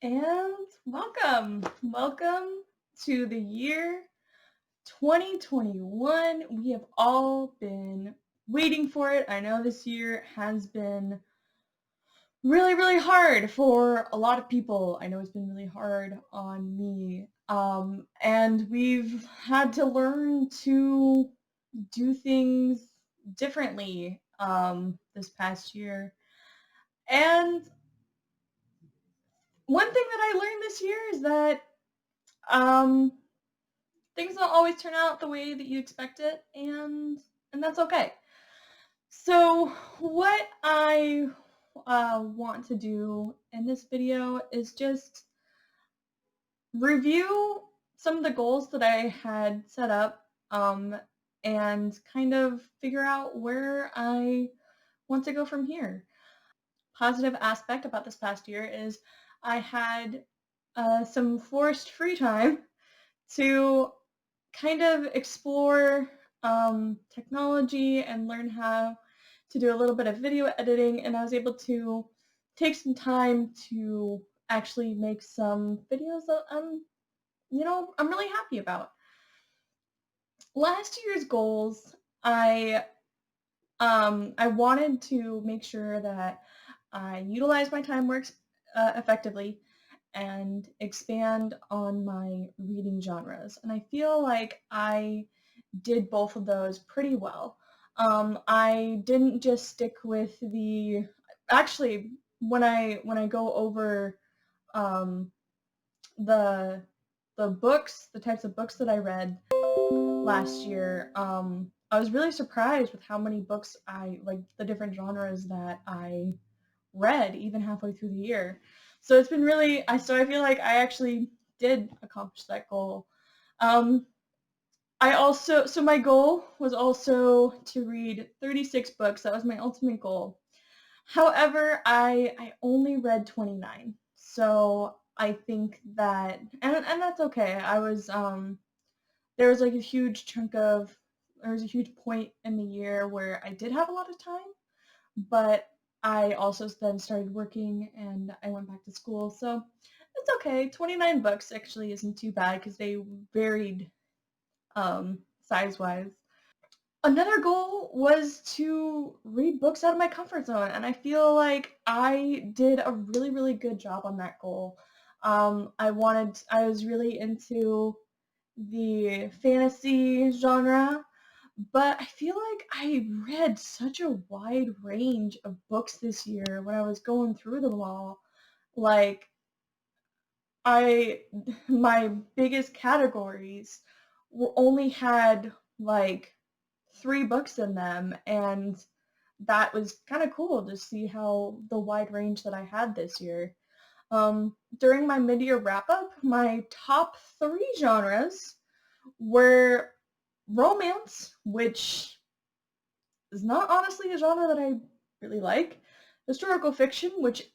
And welcome to the year 2021. We have all been waiting for it. I know this year has been really hard for a lot of people. I know it's been really hard on me. And we've had to learn to do things differently this past year. And one thing that I learned this year is that um, things don't always turn out the way that you expect it, and that's okay. So what I want to do in this video is just review some of the goals that I had set up and kind of figure out where I want to go from here. Positive aspect about this past year is I had some forced free time to kind of explore technology and learn how to do a little bit of video editing, and I was able to take some time to actually make some videos that I'm really happy about. Last year's goals, I wanted to make sure that I utilize my time more effectively and expand on my reading genres. And I feel like I did both of those pretty well. I didn't just stick with actually, when I go over the books, the types of books that I read last year, I was really surprised with how many books the different genres that I read even halfway through the year. So it's been really, I feel like I actually did accomplish that goal. So my goal was also to read 36 books. That was my ultimate goal. However, I only read 29. So I think that, and that's okay. There was like a huge there was a huge point in the year where I did have a lot of time, but I also then started working and I went back to school. So it's okay. 29 books actually isn't too bad because they varied size-wise. Another goal was to read books out of my comfort zone, and I feel like I did a really good job on that goal. I was really into the fantasy genre, but I feel like I read such a wide range of books this year when I was going through them all. Like, my biggest categories only had like 3 books in them, and that was kind of cool to see how the wide range that I had this year. During my mid-year wrap-up, my top 3 genres were romance, which is not honestly a genre that I really like, historical fiction, which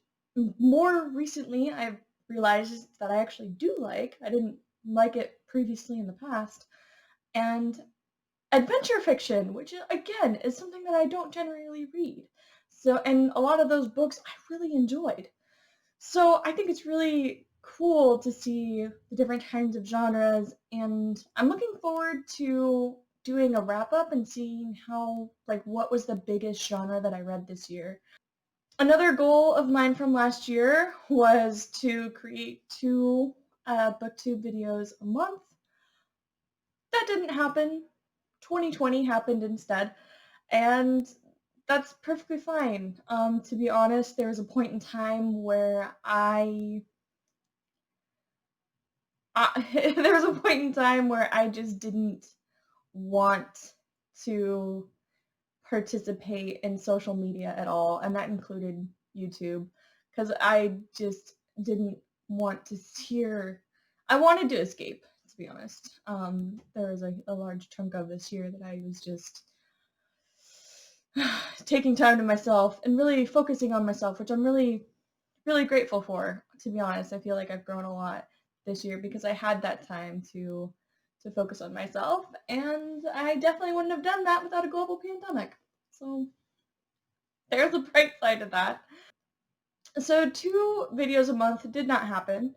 more recently I've realized that I actually do like. I didn't like it previously in the past, and adventure fiction, which again is something that I don't generally read. So, and a lot of those books I really enjoyed. So I think it's really cool to see the different kinds of genres, and I'm looking forward to doing a wrap up and seeing what was the biggest genre that I read this year. Another goal of mine from last year was to create 2 booktube videos a month. That didn't happen. 2020 happened instead, and that's perfectly fine. To be honest, there was a point in time where there was a point in time where I just didn't want to participate in social media at all, and that included YouTube, because I just didn't want to hear. I wanted to escape, to be honest. There was a large chunk of this year that I was just taking time to myself and really focusing on myself, which I'm really grateful for, to be honest. I feel like I've grown a lot this year because I had that time to focus on myself, and I definitely wouldn't have done that without a global pandemic. So there's a bright side to that. So 2 videos a month did not happen.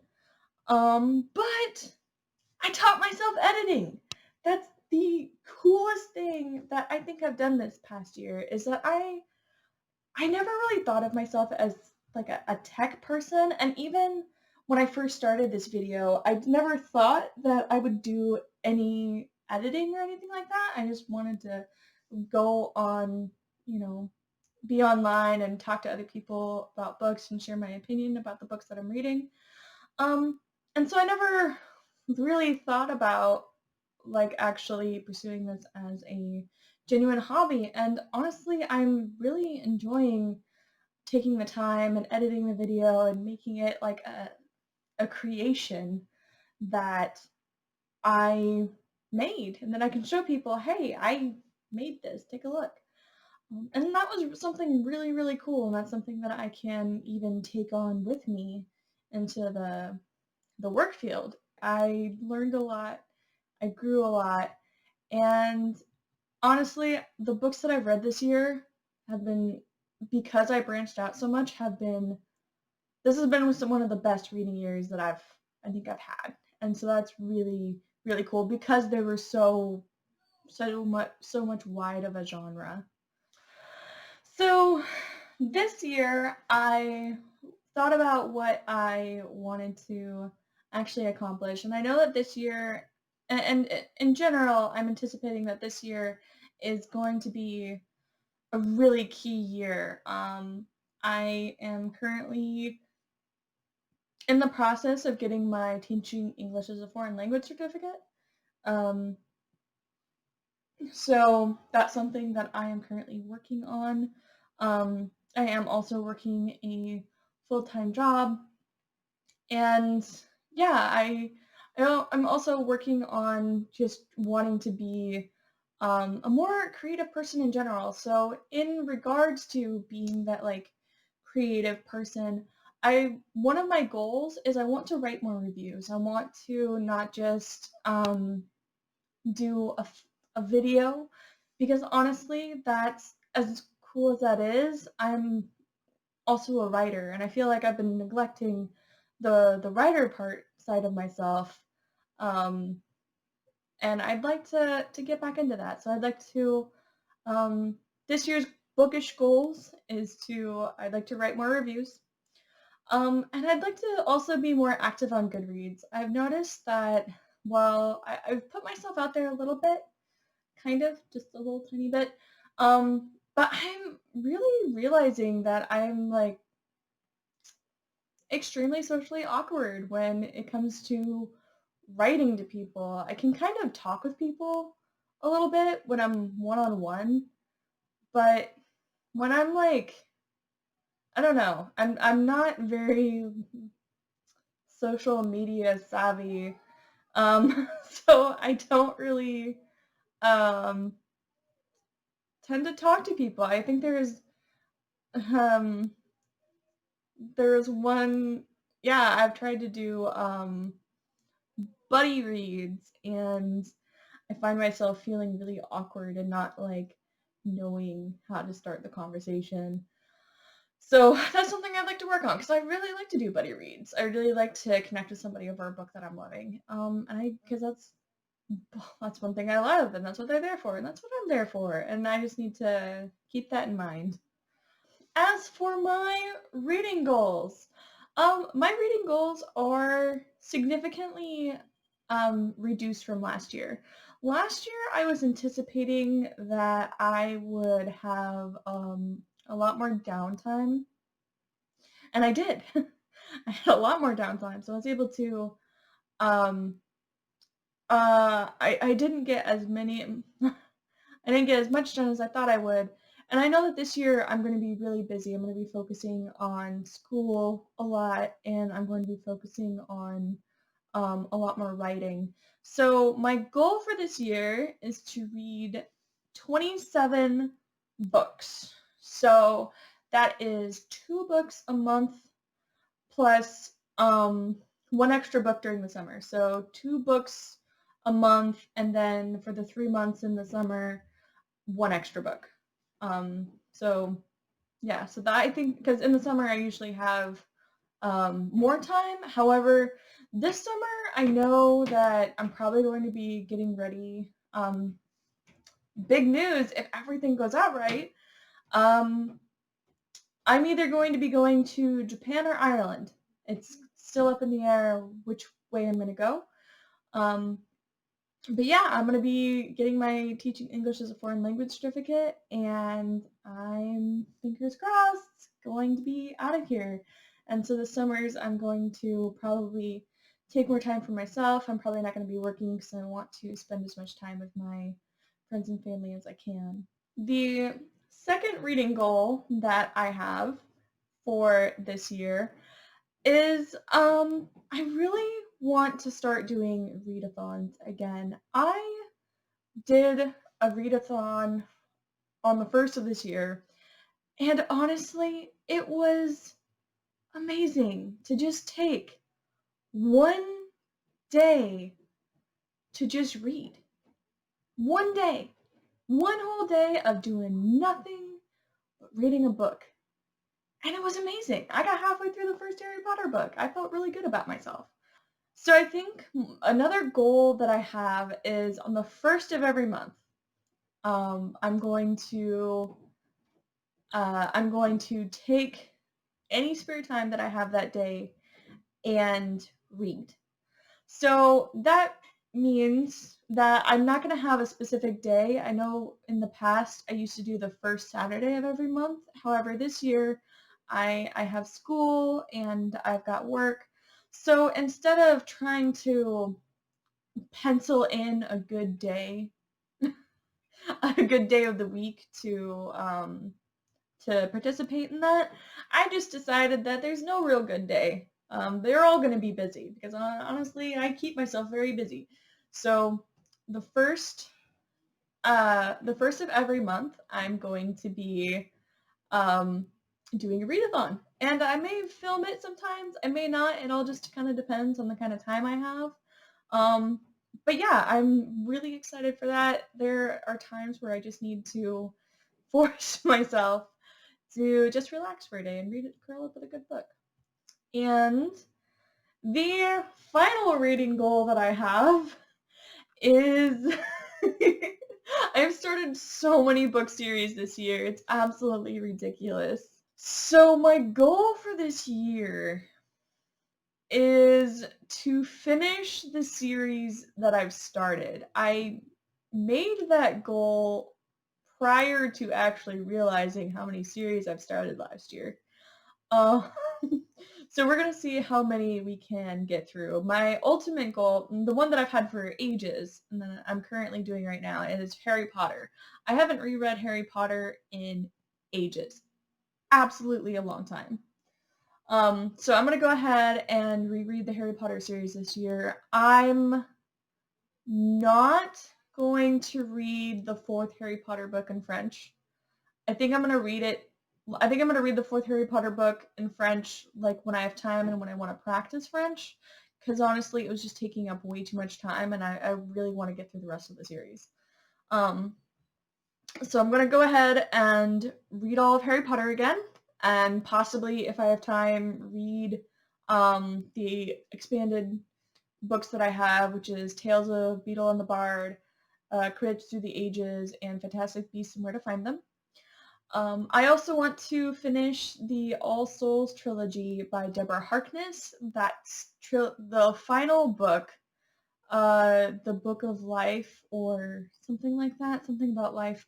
But I taught myself editing. That's the coolest thing that I think I've done this past year, is that I never really thought of myself as like a tech person, and even when I first started this video, I never thought that I would do any editing or anything like that. I just wanted to go on, you know, be online and talk to other people about books and share my opinion about the books that I'm reading. Um, and so I never really thought about like actually pursuing this as a genuine hobby. And honestly, I'm really enjoying taking the time and editing the video and making it like a creation that I made, and then I can show people, hey, I made this, take a look. And that was something really, really cool, and that's something that I can even take on with me into the work field. I learned a lot, I grew a lot, and honestly, the books that I've read this year have been, because I branched out so much, this has been one of the best reading years that I think I've had. And so that's really, really cool because they were so much wide of a genre. So this year I thought about what I wanted to actually accomplish, and I know that this year, and in general, I'm anticipating that this year is going to be a really key year. I am currently in the process of getting my teaching English as a foreign language certificate. Um, so that's something that I am currently working on. I am also working a full-time job, and yeah, I'm also working on just wanting to be a more creative person in general. So in regards to being that like creative person, one of my goals is I want to write more reviews. I want to not just do a video, because honestly, that's as cool as that is. I'm also a writer, and I feel like I've been neglecting the writer part side of myself. Um, and I'd like to get back into that. So I'd like to this year's bookish goals is I'd like to write more reviews. And I'd like to also be more active on Goodreads. I've noticed that while I've put myself out there a little bit, kind of, just a little tiny bit, but I'm really realizing that I'm like extremely socially awkward when it comes to writing to people. I can kind of talk with people a little bit when I'm one-on-one, but when I'm like, I don't know, I'm not very social media savvy. So I don't really um, tend to talk to people. I think um, there's one, yeah, I've tried to do buddy reads, and I find myself feeling really awkward and not like knowing how to start the conversation. So that's something I'd like to work on because I really like to do buddy reads. I really like to connect with somebody over a book that I'm loving. And because that's one thing I love, and that's what they're there for, and that's what I'm there for, and I just need to keep that in mind. As for my reading goals, my reading goals are significantly reduced from last year. Last year, I was anticipating that I would have a lot more downtime, and I did. I had a lot more downtime, so I was able to. Um, I didn't get as many. I didn't get as much done as I thought I would. And I know that this year I'm going to be really busy. I'm going to be focusing on school a lot, and I'm going to be focusing on a lot more writing. So my goal for this year is to read 27 books. So that is 2 books a month plus one extra book during the summer. So 2 books a month, and then for the 3 months in the summer, one extra book. So Yeah, so that I think, because in the summer I usually have more time. However, this summer I know that I'm probably going to be getting ready. Big news if everything goes out right. Um, I'm either going to be going to Japan or Ireland. It's still up in the air which way I'm going to go. Um, but yeah, I'm going to be getting my teaching English as a foreign language certificate, and I'm, fingers crossed, going to be out of here. And so the summers I'm going to probably take more time for myself. I'm probably not going to be working because I want to spend as much time with my friends and family as I can. The second reading goal that I have for this year is I really want to start doing readathons again. I did a readathon on the first of this year, and honestly, it was amazing to just take one day to just read. One day. One whole day of doing nothing but reading a book. And it was amazing. I got halfway through the first Harry Potter book. I felt really good about myself. So I think another goal that I have is on the first of every month, I'm going to take any spare time that I have that day and read. So that means that I'm not going to have a specific day. I know in the past I used to do the first Saturday of every month. However, this year I have school and I've got work. So instead of trying to pencil in a good day, a good day of the week to participate in that, I just decided that there's no real good day. They're all going to be busy because honestly, I keep myself very busy. So the first of every month, I'm going to be doing a readathon, and I may film it sometimes. I may not. It all just kind of depends on the kind of time I have. Um, but yeah, I'm really excited for that. There are times where I just need to force myself to just relax for a day and curl up with a good book. And the final reading goal that I have is I've started so many book series this year. It's absolutely ridiculous. So my goal for this year is to finish the series that I've started. I made that goal prior to actually realizing how many series I've started last year. Uh, so we're going to see how many we can get through. My ultimate goal, the one that I've had for ages, and that I'm currently doing right now, is Harry Potter. I haven't reread Harry Potter in ages. Absolutely a long time. So I'm going to go ahead and reread the Harry Potter series this year. I'm not going to read the fourth Harry Potter book in French. I think I'm going to read the fourth Harry Potter book in French, like when I have time and when I want to practice French, because honestly, it was just taking up way too much time, and I really want to get through the rest of the series. So I'm going to go ahead and read all of Harry Potter again, and possibly, if I have time, read the expanded books that I have, which is Tales of Beetle and the Bard, Quidditch Through the Ages, and Fantastic Beasts and Where to Find Them. I also want to finish the All Souls trilogy by Deborah Harkness. That's the final book, the Book of Life or something like that, something about life.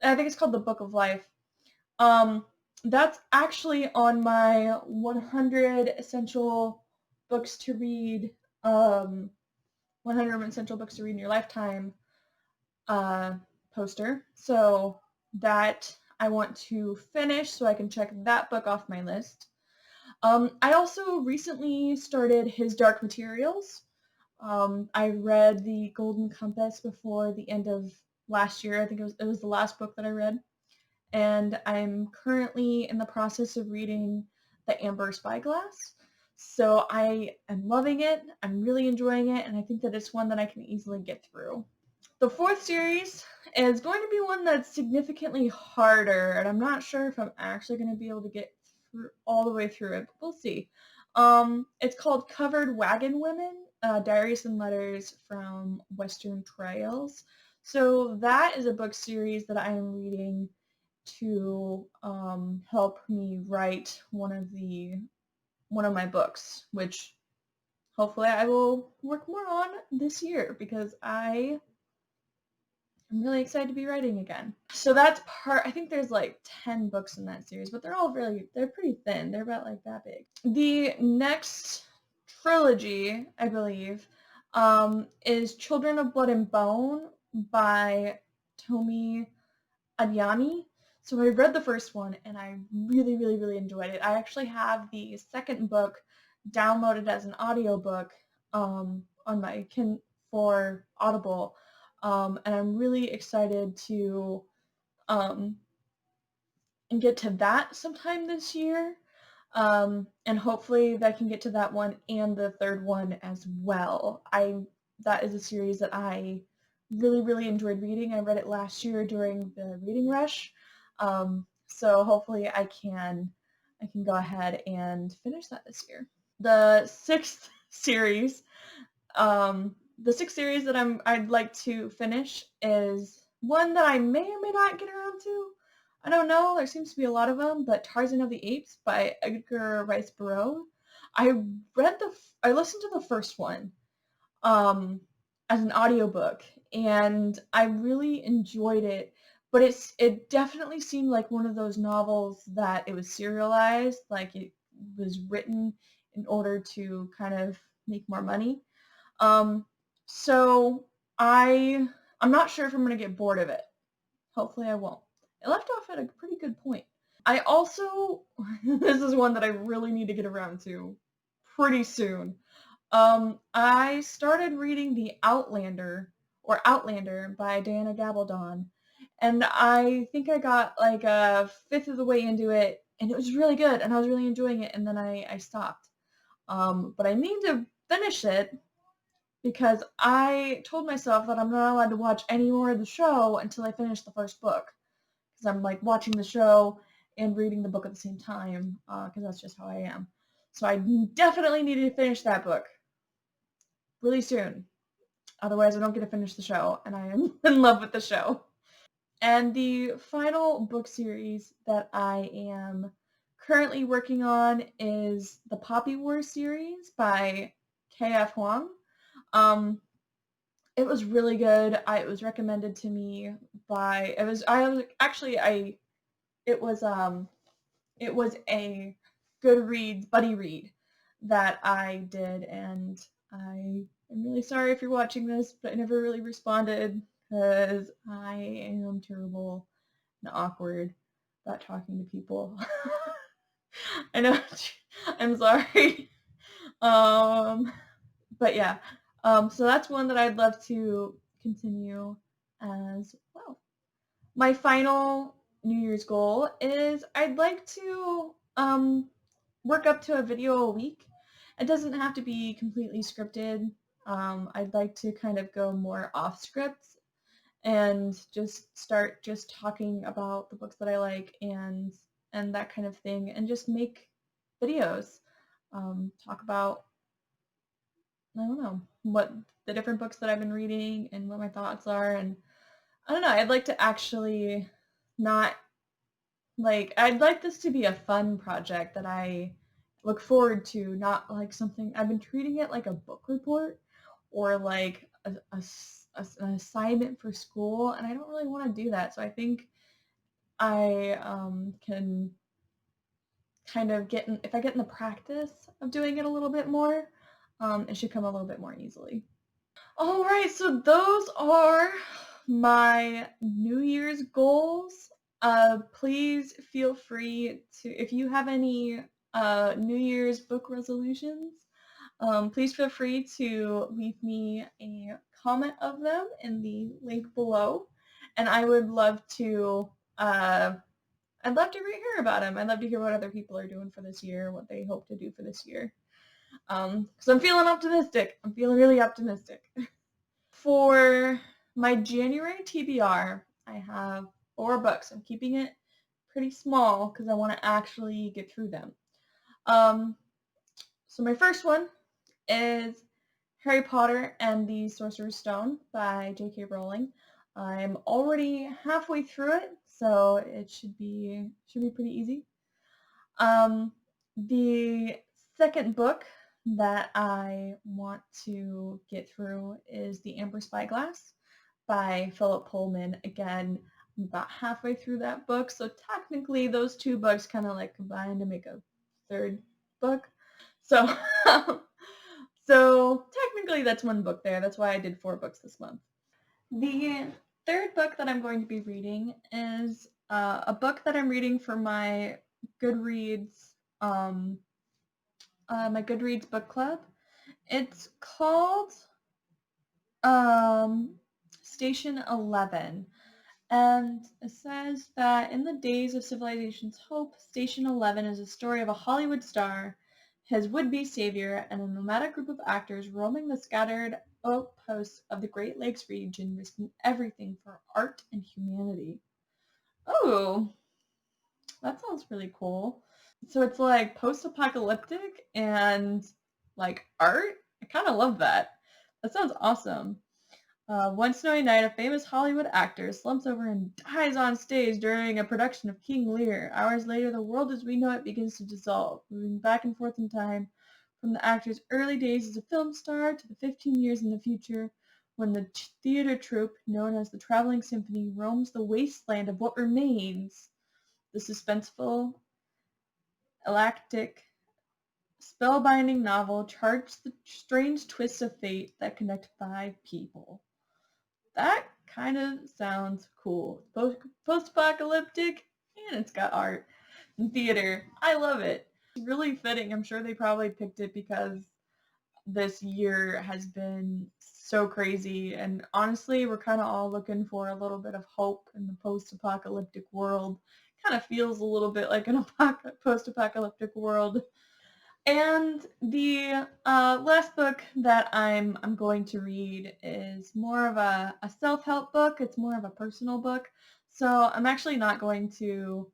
I think it's called the Book of Life. That's actually on my 100 essential books to read, 100 essential books to read in your lifetime poster. So that I want to finish so I can check that book off my list. I also recently started his Dark Materials. I read The Golden Compass before the end of last year. I think it was the last book that I read. And I'm currently in the process of reading The Amber Spyglass. So I am loving it. I'm really enjoying it, and I think that it's one that I can easily get through. The fourth series is going to be one that's significantly harder, and I'm not sure if I'm actually going to be able to get all the way through it, but we'll see. It's called Covered Wagon Women, Diaries and Letters from Western Trails. So that is a book series that I am reading to help me write one of my books, which hopefully I will work more on this year because I'm really excited to be writing again. So that's I think there's like 10 books in that series, but they're pretty thin. They're about like that big. The next trilogy, I believe, is Children of Blood and Bone by Tomi Adeyemi. So I read the first one and I really, really, really enjoyed it. I actually have the second book downloaded as an audiobook on my for Audible. And I'm really excited to and get to that sometime this year. And hopefully that I can get to that one and the third one as well. That is a series that I really, really enjoyed reading. I read it last year during the reading rush. So hopefully I can go ahead and finish that this year. The sixth series that I'd like to finish is one that I may or may not get around to. I don't know. There seems to be a lot of them, but Tarzan of the Apes by Edgar Riceborough. I listened to the first one as an audiobook, and I really enjoyed it. But it definitely seemed like one of those novels that it was serialized, like it was written in order to kind of make more money. So I'm not sure if I'm going to get bored of it. Hopefully I won't. It left off at a pretty good point. I also, this is one that I really need to get around to pretty soon. I started reading the Outlander by Diana Gabaldon, and I think I got like a fifth of the way into it, and it was really good, and I was really enjoying it, and then I stopped. But I need to finish it because I told myself that I'm not allowed to watch any more of the show until I finish the first book, because I'm like watching the show and reading the book at the same time, because that's just how I am. So I definitely need to finish that book really soon. Otherwise, I don't get to finish the show, and I am in love with the show. And the final book series that I am currently working on is the Poppy Wars series by K.F. Huang. It was really good. It was recommended to me by it was a Goodreads buddy read that I did, and I am really sorry if you're watching this, but I never really responded because I am terrible and awkward about talking to people. I know. I'm sorry. But yeah. So that's one that I'd love to continue as well. My final New Year's goal is I'd like to work up to a video a week. It doesn't have to be completely scripted. I'd like to kind of go more off script and just start just talking about the books that I like and that kind of thing, and just make videos. Talk about, I don't know, what the different books that I've been reading and what my thoughts are, and I don't know, I'd like to actually not I'd like this to be a fun project that I look forward to, not like something I've been treating it like a book report or like an assignment for school, and I don't really want to do that. So I think I can kind of if I get in the practice of doing it a little bit more, it should come a little bit more easily. All right, so those are my New Year's goals. Please feel free to, if you have any New Year's book resolutions, please feel free to leave me a comment of them in the link below, and I would love to. I'd love to hear about them. I'd love to hear what other people are doing for this year, what they hope to do for this year. Because I'm feeling optimistic. I'm feeling really optimistic. For my January TBR, I have 4 books. I'm keeping it pretty small because I want to actually get through them. So my first one is Harry Potter and the Sorcerer's Stone by J.K. Rowling. I'm already halfway through it, so it should be pretty easy. The second book that I want to get through is The Amber Spyglass by Philip Pullman. Again, I'm about halfway through that book, so technically those 2 books kind of like combine to make a third book. So, so technically that's 1 book there. That's why I did 4 books this month. The third book that I'm going to be reading is a book that I'm reading for my Goodreads, my Goodreads book club. It's called Station 11. And it says that in the days of civilization's hope, Station 11 is a story of a Hollywood star, his would-be savior, and a nomadic group of actors roaming the scattered outposts of the Great Lakes region, risking everything for art and humanity. Oh, that sounds really cool. So it's like post-apocalyptic and like art? I kind of love that. That sounds awesome. One snowy night, a famous Hollywood actor slumps over and dies on stage during a production of King Lear. Hours later, the world as we know it begins to dissolve, moving back and forth in time from the actor's early days as a film star to the 15 years in the future when the theater troupe known as the Traveling Symphony roams the wasteland of what remains. The suspenseful, electric, spellbinding novel charts the strange twists of fate that connect 5 people. That kind of sounds cool. Post-apocalyptic, and it's got art and theater. I love it. It's really fitting. I'm sure they probably picked it because this year has been so crazy, and honestly, we're kind of all looking for a little bit of hope in the post-apocalyptic world. Kind of feels a little bit like an post-apocalyptic world. And the last book that I'm going to read is more of a self-help book. It's more of a personal book. So I'm actually not going to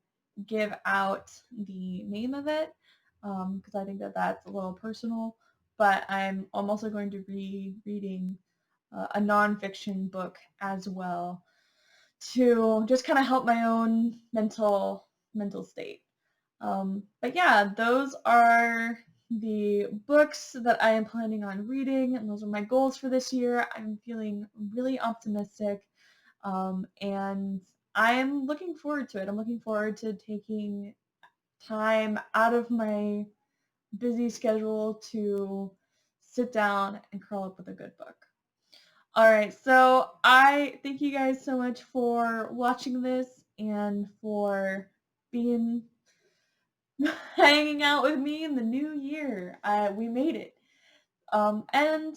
give out the name of it because I think that that's a little personal. But I'm also going to be reading a nonfiction book as well to just kind of help my own mental state. But yeah, those are the books that I am planning on reading, and those are my goals for this year. I'm feeling really optimistic, and I am looking forward to it. I'm looking forward to taking time out of my busy schedule to sit down and curl up with a good book. All right, so I thank you guys so much for watching this and for being hanging out with me in the new year. We made it. And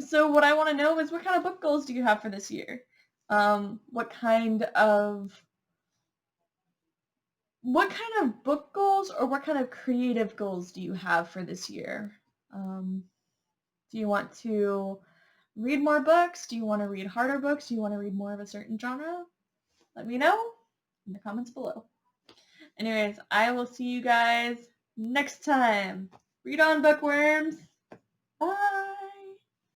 so what I want to know is what kind of book goals do you have for this year? What kind of book goals or what kind of creative goals do you have for this year? Do you want to read more books? Do you want to read harder books? Do you want to read more of a certain genre? Let me know in the comments below. Anyways, I will see you guys next time. Read on, Bookworms! Bye!